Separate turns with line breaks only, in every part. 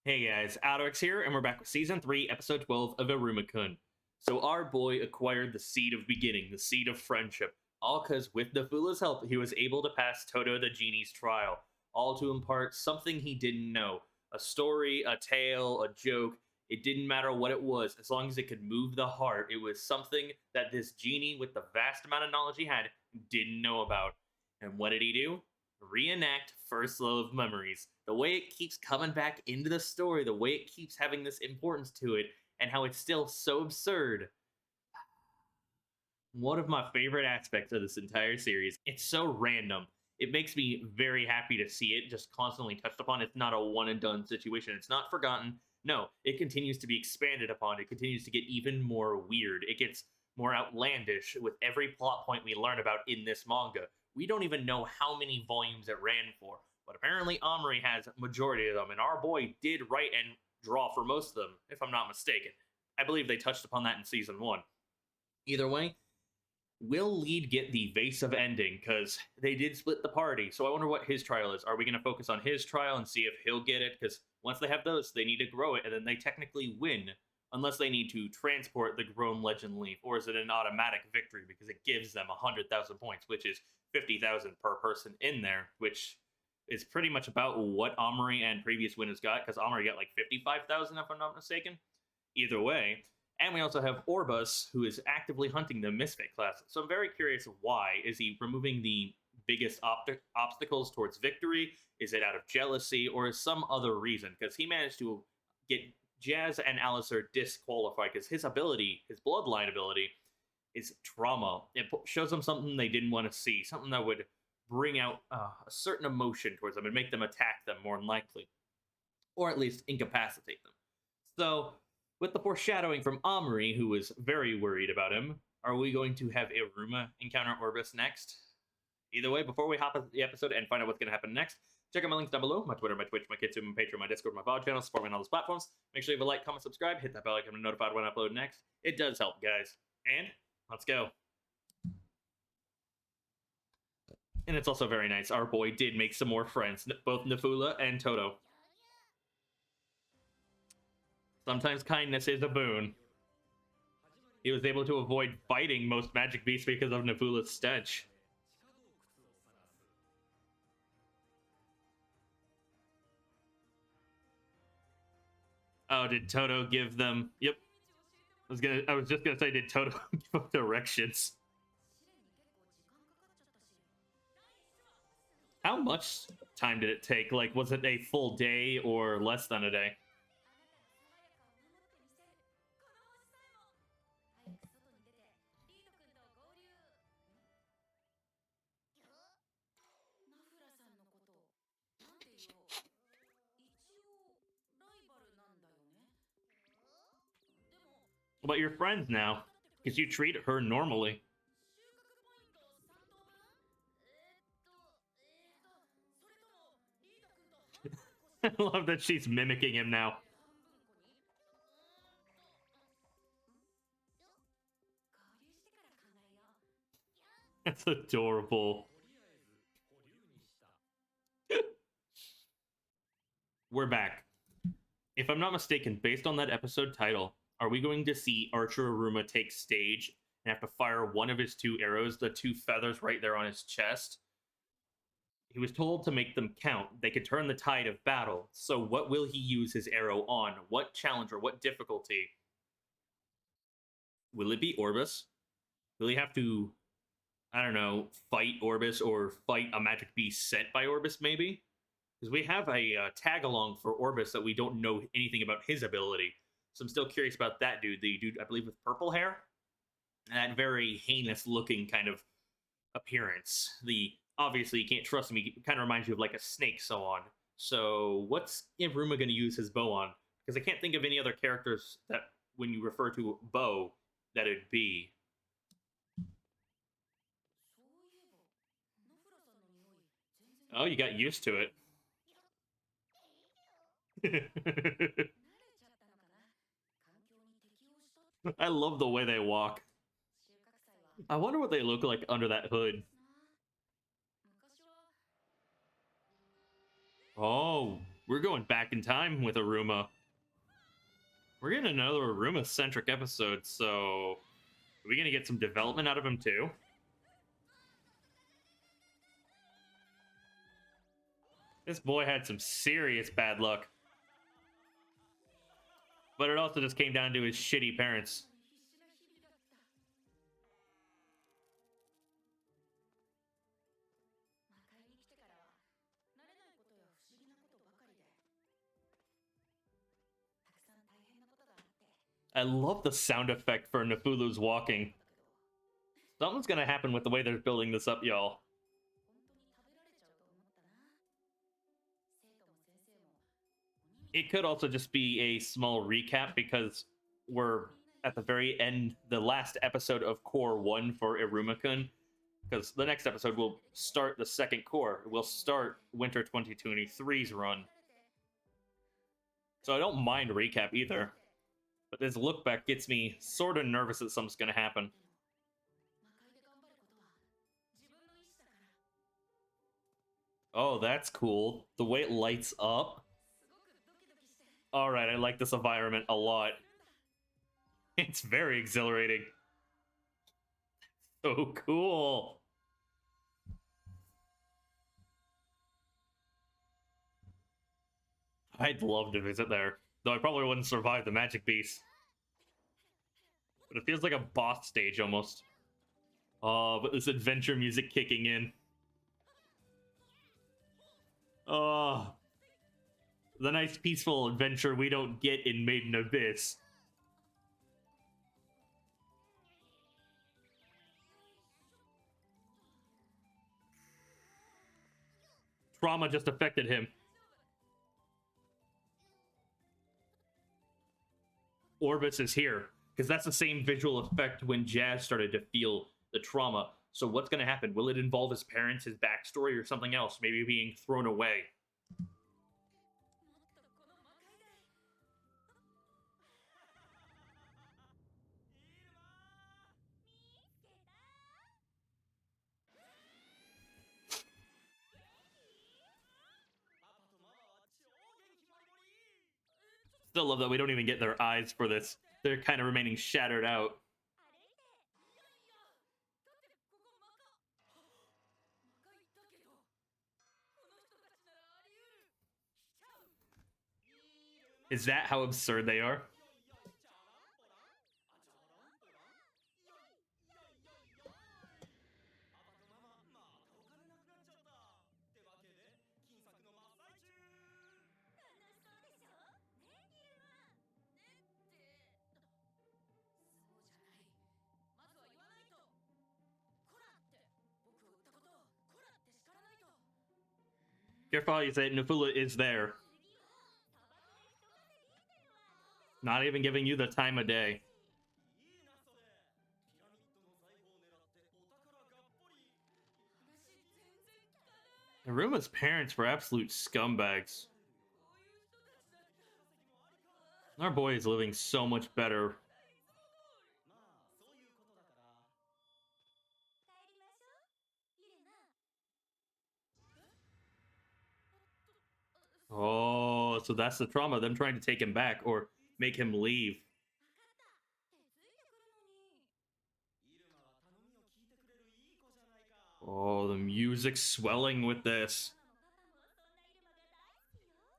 Hey guys, AlduicS here, and we're back with Season 3, Episode 12 of Iruma-kun. So our boy acquired the Seed of Beginning, the Seed of Friendship, all because with Nafula's help, he was able to pass Toto the Genie's trial, all to impart something he didn't know. A story, a tale, a joke, it didn't matter what it was, as long as it could move the heart, it was something that this genie, with the vast amount of knowledge he had, didn't know about. And what did he do? Reenact First Love Memories. The way it keeps coming back into the story, the way it keeps having this importance to it, and how it's still so absurd. One of my favorite aspects of this entire series. It's so random. It makes me very happy to see it just constantly touched upon. It's not a one and done situation. It's not forgotten. No, it continues to be expanded upon. It continues to get even more weird. It gets more outlandish with every plot point we learn about in this manga. We don't even know how many volumes it ran for, but apparently Omri has majority of them, and our boy did write and draw for most of them, if I'm not mistaken. I believe they touched upon that in season 1. Either way, will Lead get the Vase of Ending? Because they did split the party, so I wonder what his trial is. Are we going to focus on his trial and see if he'll get it? Because once they have those, they need to grow it, and then they technically win, unless they need to transport the grown legend leaf, or is it an automatic victory because it gives them 100,000 points, which is 50,000 per person in there, which is pretty much about what Omri and previous winners got, because Omri got like 55,000 if I'm not mistaken. Either way. And we also have Orbus, who is actively hunting the Misfit class. So I'm very curious why. Is he removing the biggest obstacles towards victory? Is it out of jealousy, or is some other reason? Because he managed to get Jazz and Alistair disqualified because his ability, his bloodline ability, is trauma. It shows them something they didn't want to see, something that would bring out a certain emotion towards them and make them attack them more than likely, or at least incapacitate them. So, with the foreshadowing from Omri, who was very worried about him, are we going to have Iruma encounter Orbus next? Either way, before we hop into the episode and find out what's going to happen next, check out my links down below: my Twitter, my Twitch, my Kitsu, my Patreon, my Discord, my VOD channel. Support me on all those platforms. Make sure you have a like, comment, subscribe, hit that bell icon to be notified when I upload next. It does help, guys. And let's go. And it's also very nice. Our boy did make some more friends, both Nafula and Toto. Sometimes kindness is a boon. He was able to avoid fighting most magic beasts because of Nafula's stench. Oh, did Toto give them? Yep. I was just gonna say, did Toto give up directions? How much time did it take? Like, was it a full day or less than a day? But you're friends now, because you treat her normally. I love that she's mimicking him now. That's adorable. We're back. If I'm not mistaken, based on that episode title, are we going to see Archer Iruma take stage and have to fire one of his 2 arrows, the 2 feathers right there on his chest? He was told to make them count. They could turn the tide of battle. So what will he use his arrow on? What challenge or what difficulty? Will it be Orbus? Will he have to, I don't know, fight Orbus or fight a magic beast sent by Orbus maybe? Because we have a tag-along for Orbus that we don't know anything about his ability. So I'm still curious about that dude. The dude, I believe, with purple hair? And that very heinous-looking kind of appearance. Obviously, you can't trust him. He kind of reminds you of like a snake, so on. So what's Iruma going to use his bow on? Because I can't think of any other characters that, when you refer to bow, that it'd be. Oh, you got used to it. I love the way they walk. I wonder what they look like under that hood. Oh, We're going back in time with Iruma. We're getting another Iruma-centric episode, so... Are we gonna get some development out of him, too? This boy had some serious bad luck. But it also just came down to his shitty parents. I love the sound effect for Nefulu's walking. Something's gonna happen with the way they're building this up, y'all. It could also just be a small recap because we're at the very end, the last episode of Core 1 for Iruma-kun. Because the next episode will start the second core. We'll start Winter 2023's run. So I don't mind recap either. But this look back gets me sort of nervous that something's going to happen. Oh, that's cool. The way it lights up. Alright, I like this environment a lot. It's very exhilarating. So cool. I'd love to visit there. Though I probably wouldn't survive the Magic Beast. But it feels like a boss stage almost. Oh, but this adventure music kicking in. Oh. The nice peaceful adventure we don't get in Maiden Abyss. Trauma just affected him. Orbis is here, because that's the same visual effect when Jazz started to feel the trauma. So what's going to happen? Will it involve his parents, his backstory, or something else? Maybe being thrown away. Still love that we don't even get their eyes for this. They're kind of remaining shattered out. Is that how absurd they are? Careful how you say it, Nufula is there. Not even giving you the time of day. Iruma's parents were absolute scumbags. Our boy is living so much better. Oh, so that's the trauma, them trying to take him back or make him leave. Oh, the music's swelling with this.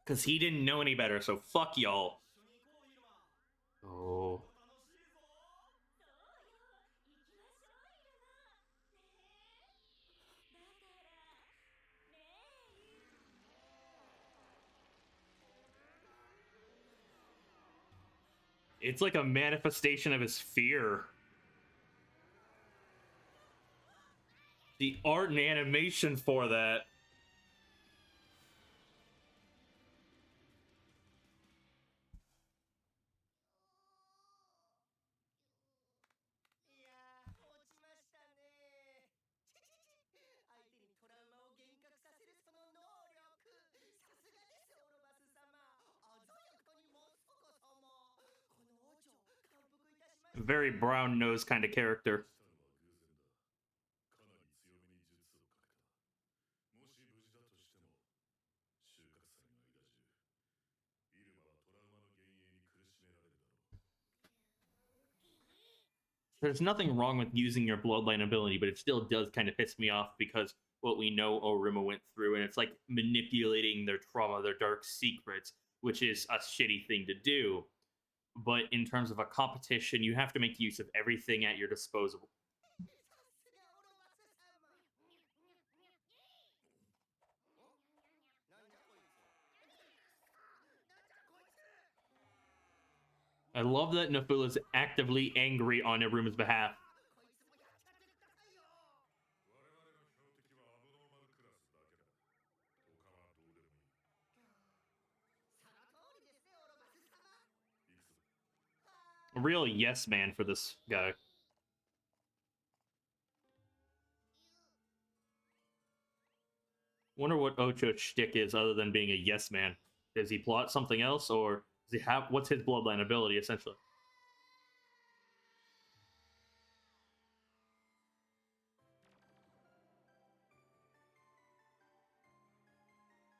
Because he didn't know any better, so fuck y'all. Oh. It's like a manifestation of his fear. The art and animation for that. Very brown nose kind of character. there's nothing wrong with using your bloodline ability, but it still does kind of piss me off because what we know Oruma went through, and it's like manipulating their trauma, their dark secrets, which is a shitty thing to do. But in terms of a competition, you have to make use of everything at your disposal. I love that Nafula's actively angry on Iruma's behalf. A real yes man for this guy. Wonder what Ocho's shtick is other than being a yes man. Does he plot something else, or does he have what's his bloodline ability essentially?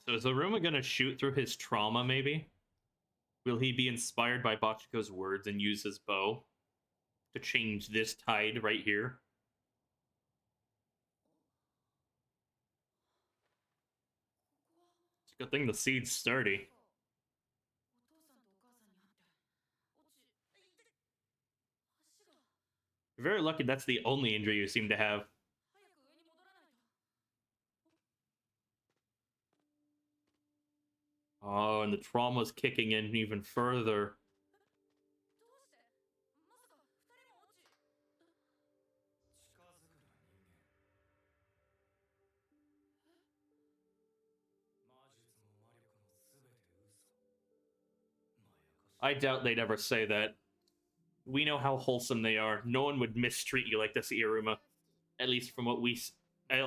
So is Iruma gonna shoot through his trauma? Maybe. Will he be inspired by Bachiko's words and use his bow to change this tide right here? It's a good thing the seed's sturdy. You're very lucky that's the only injury you seem to have. Oh, and the trauma's kicking in even further. I doubt they'd ever say that. We know how wholesome they are. No one would mistreat you like this, Iruma. At least from what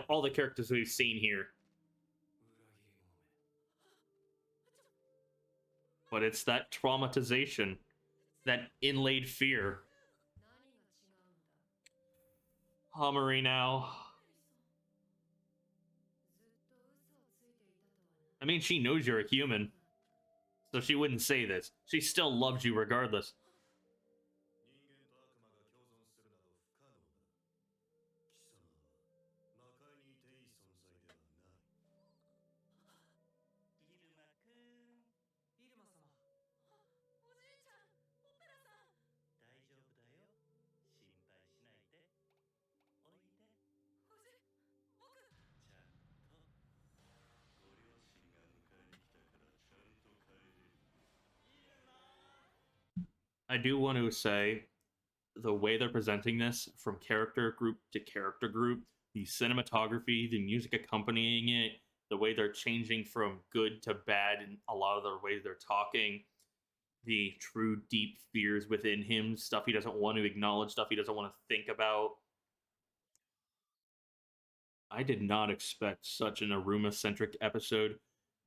all the characters we've seen here. But it's that traumatization, that inlaid fear. Hummery now. I mean, she knows you're a human, so she wouldn't say this. She still loves you regardless. I do want to say the way they're presenting this from character group to character group, the cinematography, the music accompanying it, the way they're changing from good to bad in a lot of the ways they're talking, the true deep fears within him, stuff he doesn't want to acknowledge, stuff he doesn't want to think about. I did not expect such an Aruma centric episode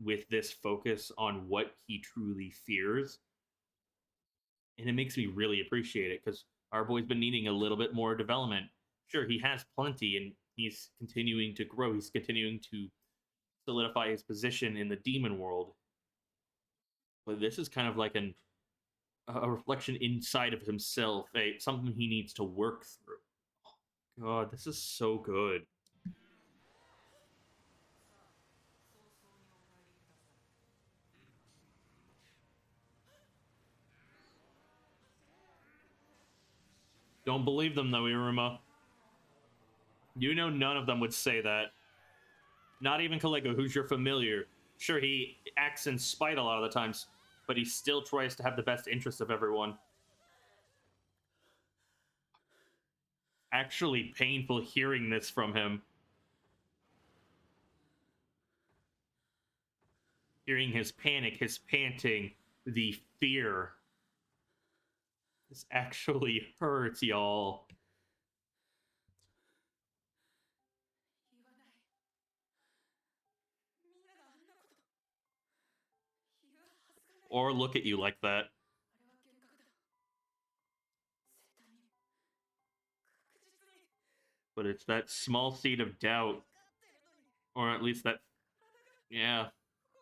with this focus on what he truly fears. And it makes me really appreciate it because our boy's been needing a little bit more development. Sure, he has plenty and he's continuing to grow, he's continuing to solidify his position in the demon world. But this is kind of like a reflection inside of himself, something he needs to work through. Oh, God, this is so good. Don't believe them, though, Iruma. You know none of them would say that. Not even Kalego, who's your familiar. Sure, he acts in spite a lot of the times, but he still tries to have the best interest of everyone. Actually painful hearing this from him. Hearing his panic, his panting, the fear. This actually hurts, y'all. Or look at you like that. But it's that small seed of doubt. Or at least that... Yeah.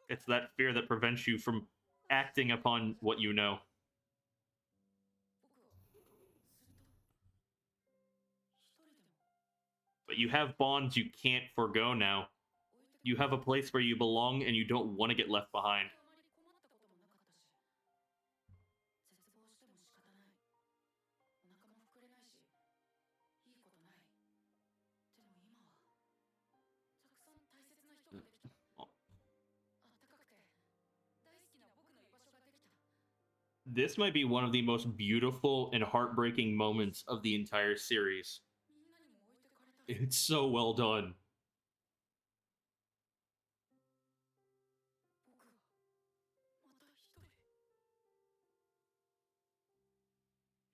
It's that fear that prevents you from acting upon what you know. But you have bonds you can't forgo now. You have a place where you belong and you don't want to get left behind. This might be one of the most beautiful and heartbreaking moments of the entire series. It's so well done.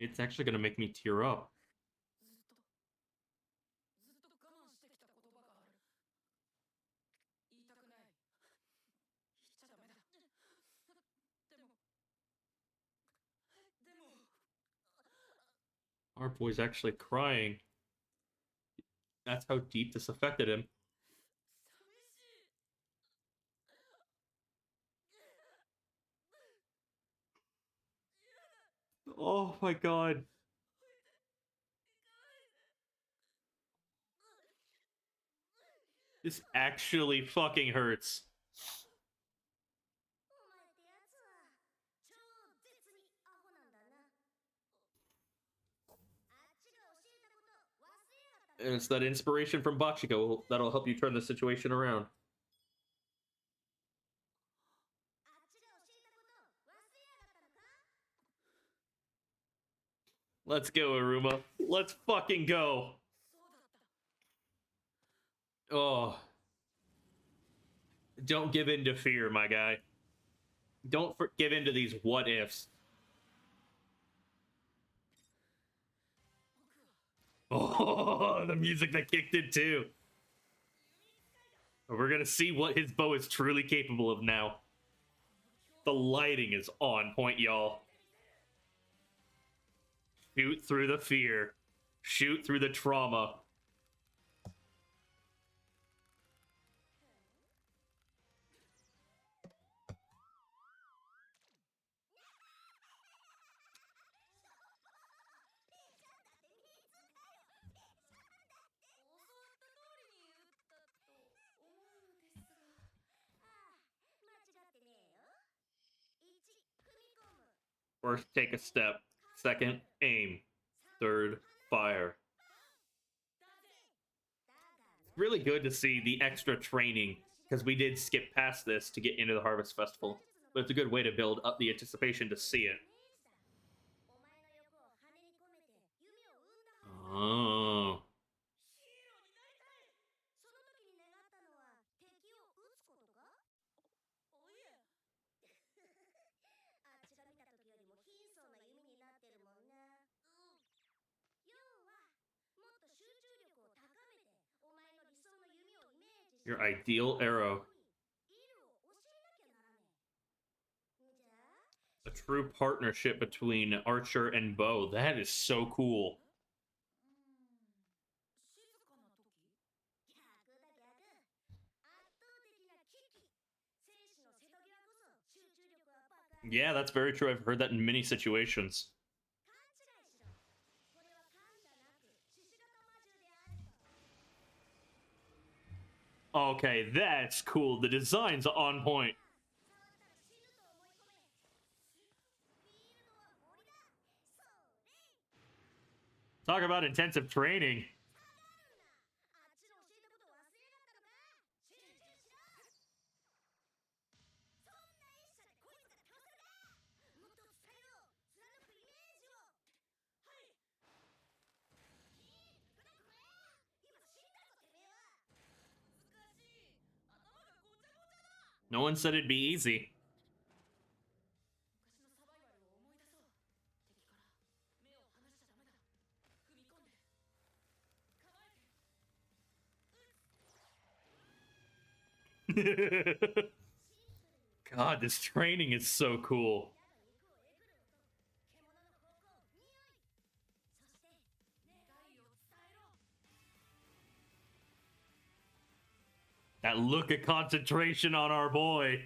It's actually going to make me tear up. Our boy's actually crying. That's how deep this affected him. Oh my god. This actually fucking hurts. And it's that inspiration from Bachiko that'll help you turn the situation around. Let's go, Iruma. Let's fucking go. Oh. Don't give in to fear, my guy. Don't give in to these what ifs. Oh, the music that kicked in too. We're gonna see what his bow is truly capable of now. The lighting is on point, y'all. Shoot through the fear. Shoot through the trauma. First, take a step. Second, aim. Third, fire. It's really good to see the extra training, because we did skip past this to get into the Harvest Festival. But it's a good way to build up the anticipation to see it. Oh. Your ideal arrow. A true partnership between archer and bow. That is so cool. Yeah, that's very true. I've heard that in many situations. Okay, that's cool. The design's on point. Talk about intensive training. No one said it'd be easy. God, this training is so cool. That look of concentration on our boy.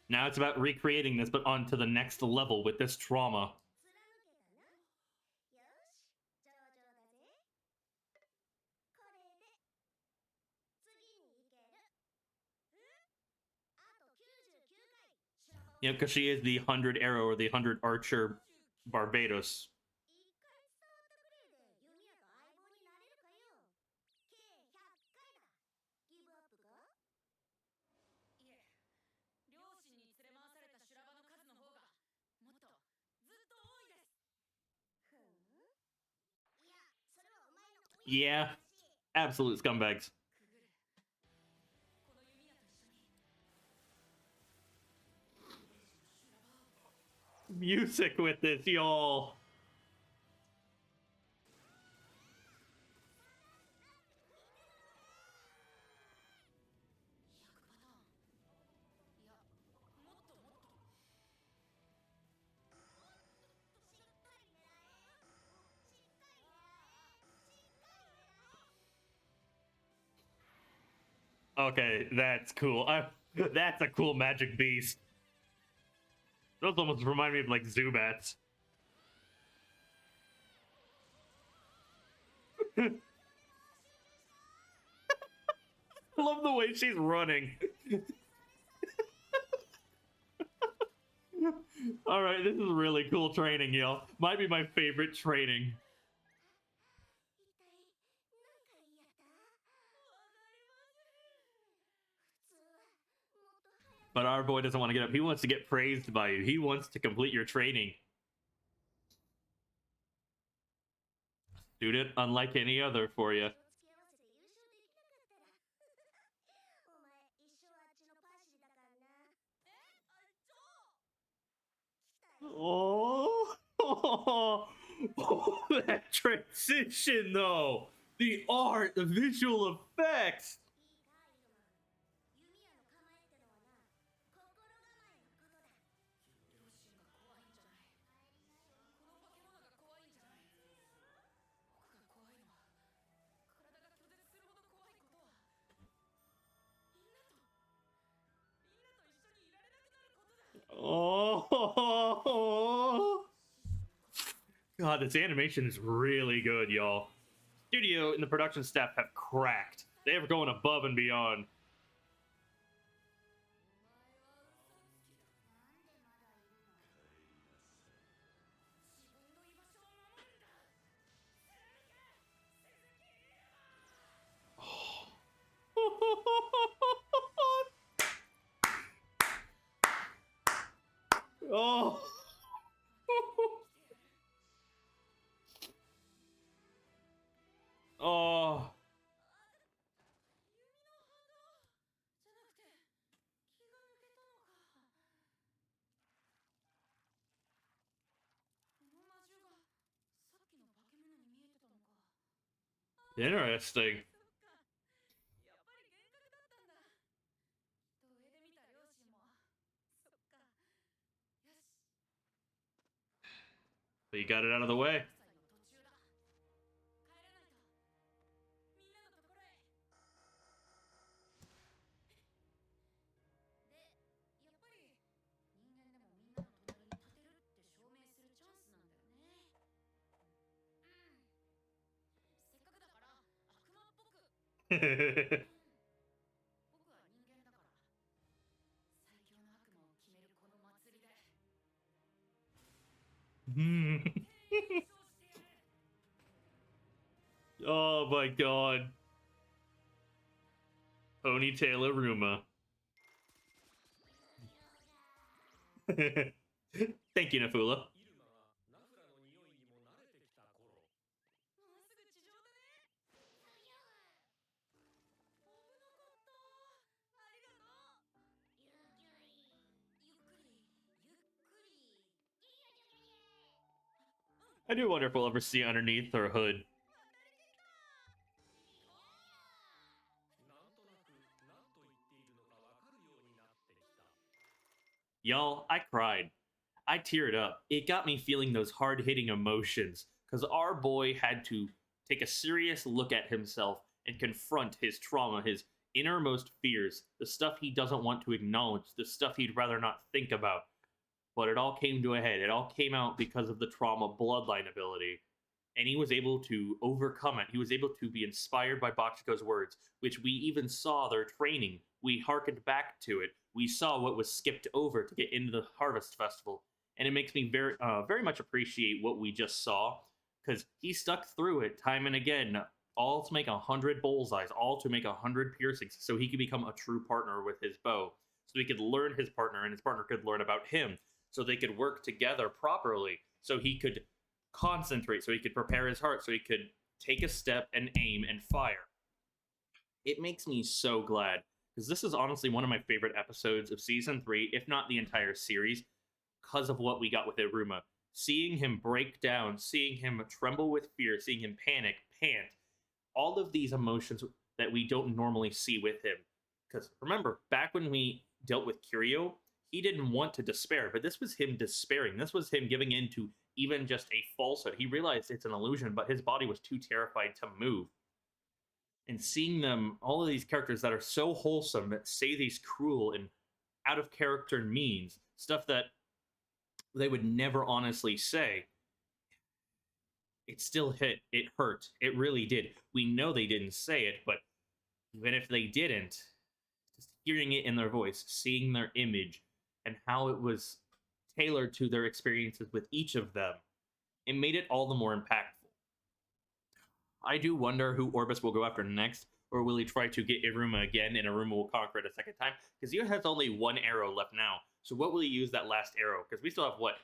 Now it's about recreating this, but on to the next level with this trauma. You know, because she is the 100 arrow or the 100 archer Barbados. Yeah, absolute scumbags. Music with this, y'all. Okay, that's cool. That's a cool magic beast. Those almost remind me of like Zubats. I love the way she's running. All right, this is really cool training, y'all. Might be my favorite training. But our boy doesn't want to get up. He wants to get praised by you. He wants to complete your training. Student unlike any other for you. Oh, oh, that transition though. The art, the visual effects. Oh, God, this animation is really good, y'all. Studio and the production staff have cracked. They are going above and beyond. Oh. Oh. Interesting. But you got it out of the way. Oh my God. Ponytail Iruma. Thank you, Nafula. I do wonder if we'll ever see underneath her hood. Y'all, I cried. I teared up. It got me feeling those hard-hitting emotions because our boy had to take a serious look at himself and confront his trauma, his innermost fears, the stuff he doesn't want to acknowledge, the stuff he'd rather not think about. But it all came to a head. It all came out because of the trauma bloodline ability. And he was able to overcome it. He was able to be inspired by Bachiko's words, which we even saw their training. We hearkened back to it. We saw what was skipped over to get into the Harvest Festival. And it makes me very much appreciate what we just saw, because he stuck through it time and again, all to make 100 bullseyes, all to make 100 piercings, so he could become a true partner with his bow. So he could learn his partner, and his partner could learn about him, so they could work together properly, so he could concentrate, so he could prepare his heart, so he could take a step and aim and fire. It makes me so glad, because this is honestly one of my favorite episodes of Season 3, if not the entire series, because of what we got with Iruma. Seeing him break down, seeing him tremble with fear, seeing him panic, pant, all of these emotions that we don't normally see with him. Because remember, back when we dealt with Kiryu, he didn't want to despair, but this was him despairing. This was him giving in to even just a falsehood. He realized it's an illusion, but his body was too terrified to move. And seeing them, all of these characters that are so wholesome, that say these cruel and out of character means, stuff that they would never honestly say, it still hit. It hurt. It really did. We know they didn't say it, but even if they didn't, just hearing it in their voice, seeing their image, and how it was tailored to their experiences with each of them, it made it all the more impactful. I do wonder who Orbis will go after next, or will he try to get Iruma again, and Iruma will conquer it a second time? Because he has only one arrow left now, so what will he use that last arrow? Because we still have, what,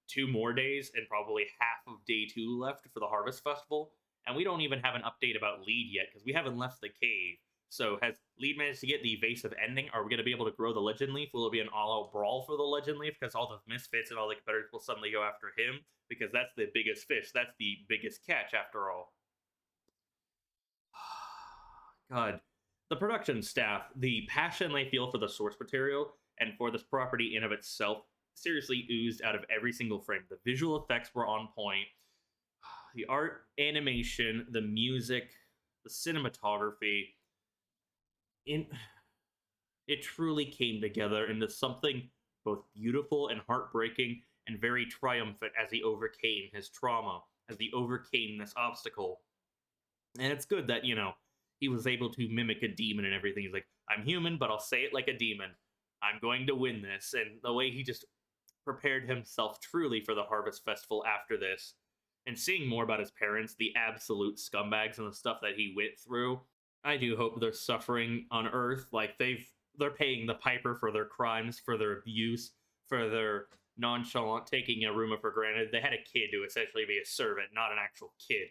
2 more days, and probably half of day 2 left for the Harvest Festival, and we don't even have an update about Lead yet, because we haven't left the cave. So has Lead managed to get the Vase of Ending? Are we going to be able to grow the Legend Leaf? Will it be an all-out brawl for the Legend Leaf? Because all the misfits and all the competitors will suddenly go after him? Because that's the biggest fish. That's the biggest catch, after all. God. The production staff, the passion they feel for the source material and for this property in of itself, seriously oozed out of every single frame. The visual effects were on point. The art, animation, the music, the cinematography, it truly came together into something both beautiful and heartbreaking and very triumphant as he overcame his trauma, as he overcame this obstacle. And it's good that, you know, he was able to mimic a demon and everything. He's like, I'm human, but I'll say it like a demon. I'm going to win this. And the way he just prepared himself truly for the Harvest Festival after this, and seeing more about his parents, the absolute scumbags and the stuff that he went through, I do hope they're suffering on Earth. Like, they're paying the piper for their crimes, for their abuse, for their nonchalant taking Iruma for granted. They had a kid to essentially be a servant, not an actual kid.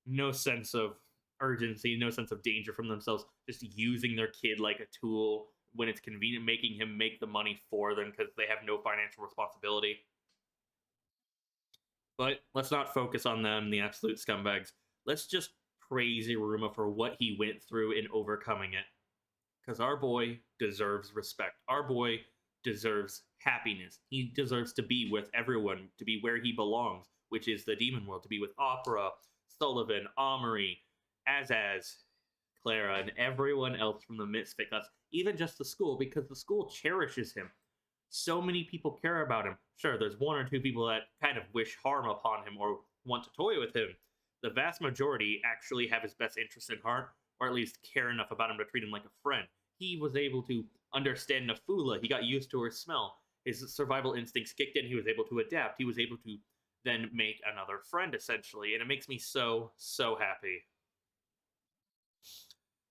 No sense of urgency, no sense of danger from themselves, just using their kid like a tool when it's convenient, making him make the money for them because they have no financial responsibility. But let's not focus on them, the absolute scumbags. Let's just praise Iruma for what he went through in overcoming it. Because our boy deserves respect. Our boy deserves happiness. He deserves to be with everyone, to be where he belongs, which is the demon world, to be with Opera, Sullivan, Omri, Azaz, Clara, and everyone else from the Misfit class, even just the school, because the school cherishes him. So many people care about him. Sure, there's 1 or 2 people that kind of wish harm upon him or want to toy with him. The vast majority actually have his best interest in heart, or at least care enough about him to treat him like a friend. He was able to understand Nafula. He got used to her smell. His survival instincts kicked in. He was able to adapt. He was able to then make another friend, essentially. And it makes me so, so happy.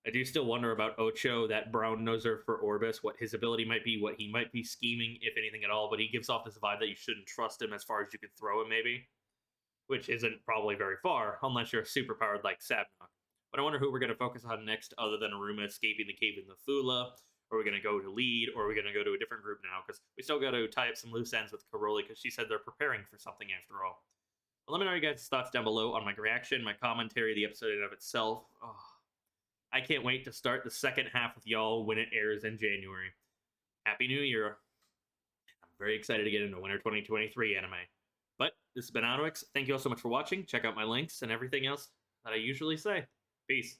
I do still wonder about Ocho, that brown noser for Orbis, what his ability might be, what he might be scheming, if anything at all, but he gives off this vibe that you shouldn't trust him as far as you can throw him, maybe. Which isn't probably very far, unless you're superpowered like Sabnok. But I wonder who we're going to focus on next, other than Iruma escaping the cave in the Fula, or we're going to go to Lead, or we're going to go to a different group now, because we still got to tie up some loose ends with Karoli, because she said they're preparing for something after all. But let me know your guys' thoughts down below on my reaction, my commentary, the episode in of itself. Oh, I can't wait to start the second half with y'all when it airs in January. Happy New Year. I'm very excited to get into Winter 2023 anime. But this has been AlduicS. Thank you all so much for watching. Check out my links and everything else that I usually say. Peace.